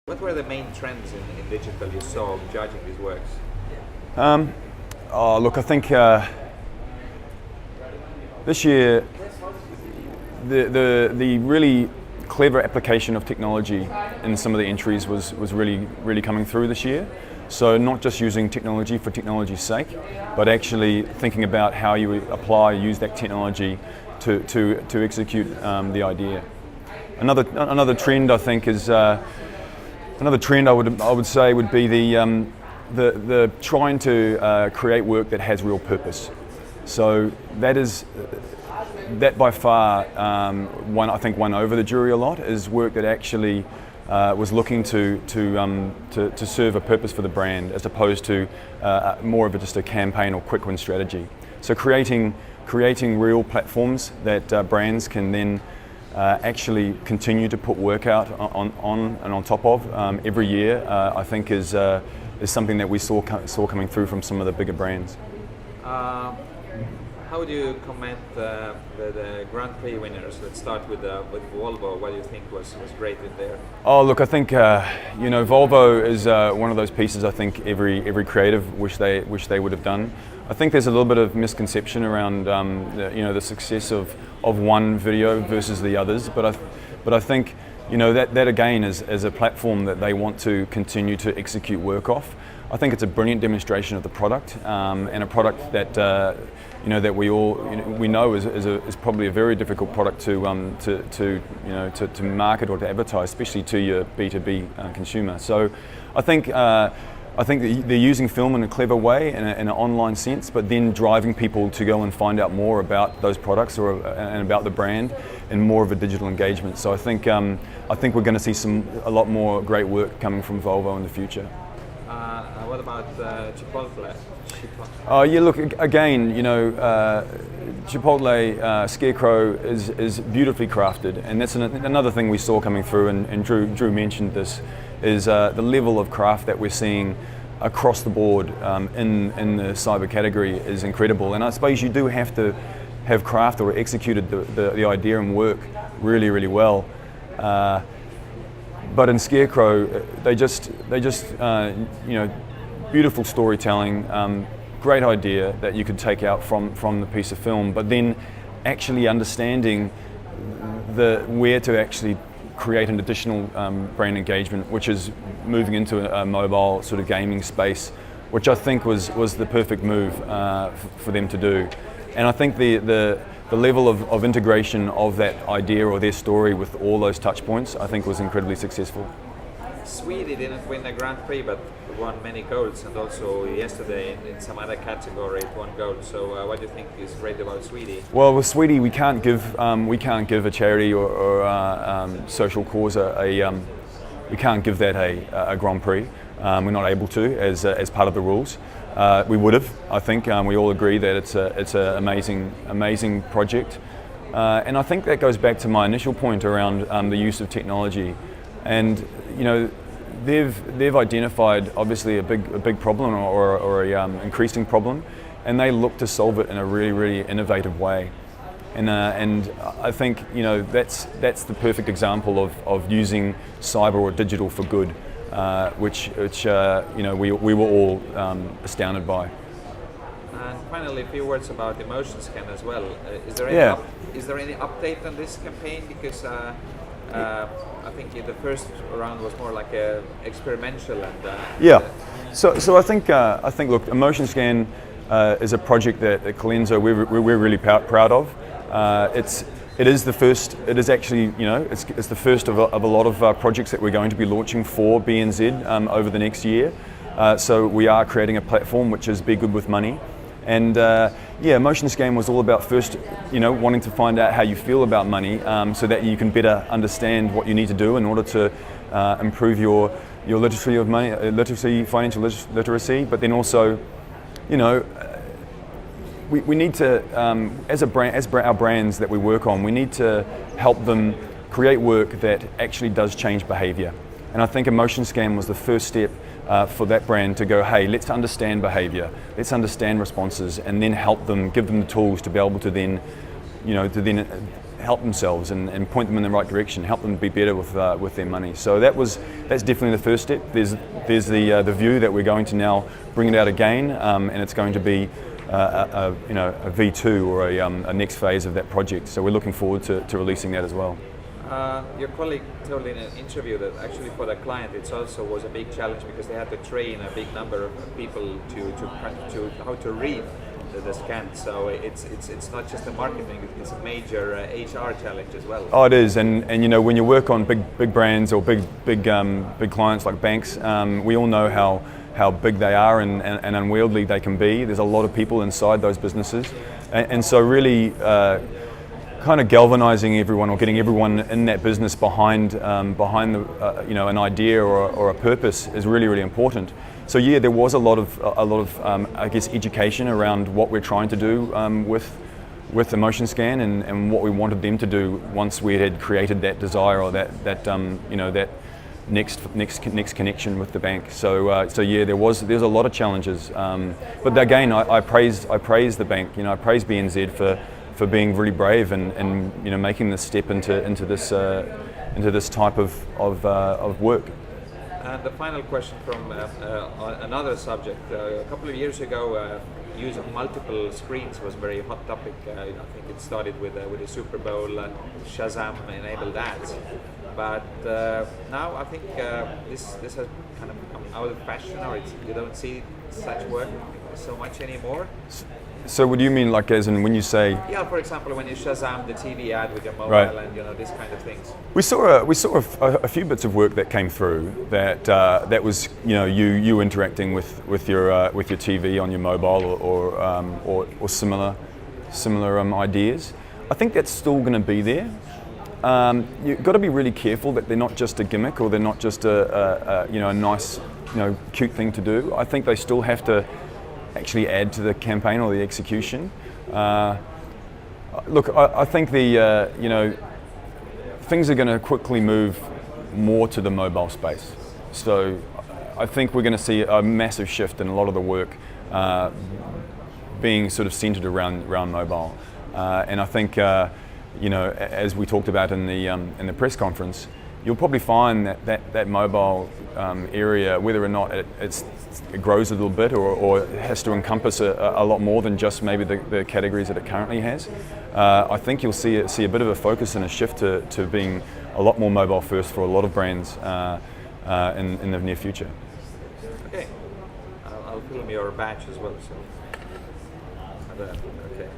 What were the main trends in digital you saw judging these works? Look, I think this year the really clever application of technology in some of the entries was really coming through this year. So not just using technology for technology's sake, but actually thinking about how you use that technology to execute the idea. Another trend I think is another trend I would say would be the trying to create work that has real purpose. So that by far I think won over the jury a lot, is work that actually was looking to serve a purpose for the brand, as opposed to more of just a campaign or quick win strategy. So creating real platforms that brands can then actually continue to put work out on and on top of every year, I think is something that we saw coming through from some of the bigger brands. How would you comment the Grand Prix winners? Let's start with Volvo. What do you think was great in there? Oh, look, I think Volvo is one of those pieces I think every creative wish they would have done. I think there's a little bit of misconception around the success of one video versus the others, but I think that again is a platform that they want to continue to execute work off. I think it's a brilliant demonstration of the product, and a product that that we know is probably a very difficult product to market or to advertise, especially to your B2B consumer. So I think they're using film in a clever way, in an online sense, but then driving people to go and find out more about those products and about the brand in more of a digital engagement. So I think we're going to see a lot more great work coming from Volvo in the future. What about Chipotle? Yeah, look, again, Chipotle Scarecrow is beautifully crafted, and that's another thing we saw coming through, and Drew mentioned this, is the level of craft that we're seeing across the board in the cyber category is incredible. And I suppose you do have to have craft or executed the idea and work really well. But in Scarecrow, they just beautiful storytelling, great idea that you could take out from the piece of film, but then actually understanding where to actually create an additional brand engagement, which is moving into a mobile sort of gaming space, which I think was the perfect move for them to do. And I think the level of integration of that idea or their story with all those touch points, I think was incredibly successful. Sweden didn't win the Grand Prix, but won many golds, and also yesterday in some other category it won gold. So what do you think is great about Sweden? Well, with Sweden we can't give a charity or social cause we can't give that a Grand Prix. We're not able to as part of the rules. We would have. I think we all agree that it's an amazing project, and I think that goes back to my initial point around the use of technology, and they've identified obviously a big problem or a increasing problem, and they look to solve it in a really innovative way, and I think that's the perfect example of using cyber or digital for good. Which we were all astounded by. And finally, a few words about Emotion Scan as well. Is there any update on this campaign? Because I think the first round was more like a experimental and. So I think look, Emotion Scan is a project that at Colenso we're really proud of. It is the first. It is actually, it's the first of a lot of projects that we're going to be launching for BNZ over the next year. So we are creating a platform which is Be Good with Money, and Emotion Scan was all about first, wanting to find out how you feel about money, so that you can better understand what you need to do in order to improve your literacy of money, financial literacy, but then also, we need to, as our brands that we work on, we need to help them create work that actually does change behaviour. And I think Emotion Scan was the first step for that brand to go, hey, let's understand behaviour, let's understand responses, and then help them, give them the tools to be able to then, help themselves and point them in the right direction, help them be better with their money. So that's definitely the first step. There's the view that we're going to now bring it out again, and it's going to be a V2 or a next phase of that project. So we're looking forward to releasing that as well. Your colleague told in an interview that actually for the client it also was a big challenge because they had to train a big number of people to how to read the scan. So it's not just a marketing; it's a major HR challenge as well. Oh, it is, and when you work on big brands or big clients like banks, we all know how big they are and unwieldy they can be. There's a lot of people inside those businesses, and so really kind of galvanizing everyone or getting everyone in that business behind an idea or a purpose is really important. So yeah, there was a lot of I guess education around what we're trying to do with the motion scan and what we wanted them to do once we had created that desire or that next connection with the bank. So yeah, there's a lot of challenges. But again, I praise the bank. I praise BNZ for being really brave and making this step into this type of work. And the final question from another subject. A couple of years ago, use of multiple screens was a very hot topic. I think it started with the Super Bowl, Shazam enabled ads. But now I think this has kind of become out of fashion, or you don't see such work so much anymore. So what do you mean, like as in when you say? Yeah, for example, when you Shazam the TV ad with your mobile, right, and this kind of things. We saw a few bits of work that came through that was you interacting with your TV on your mobile or similar ideas. I think that's still going to be there. You've got to be really careful that they're not just a gimmick or they're not just a nice cute thing to do. I think they still have to actually add to the campaign or the execution. Look, I think things are going to quickly move more to the mobile space. So I think we're going to see a massive shift in a lot of the work being sort of centered around mobile. And I think as we talked about in the press conference, you'll probably find that mobile area, whether or not it grows a little bit or has to encompass a lot more than just maybe the categories that it currently has. I think you'll see a bit of a focus and a shift to being a lot more mobile first for a lot of brands in the near future. Okay, I'll film your badge as well. So, okay.